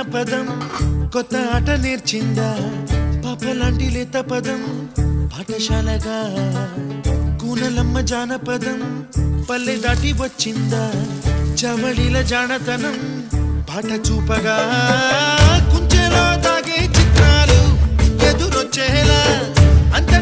జానపదం కొత్త ఆట నేర్చిందా పాపలాంటి లేత పదం పాఠశాలగా కూనలమ్మ జానపదం పల్లె దాటి వచ్చిందా చవళిల జానతనం పాట చూపగా కుంచెలో దాగే చిత్రాలు ఎదురొచ్చేలా అంత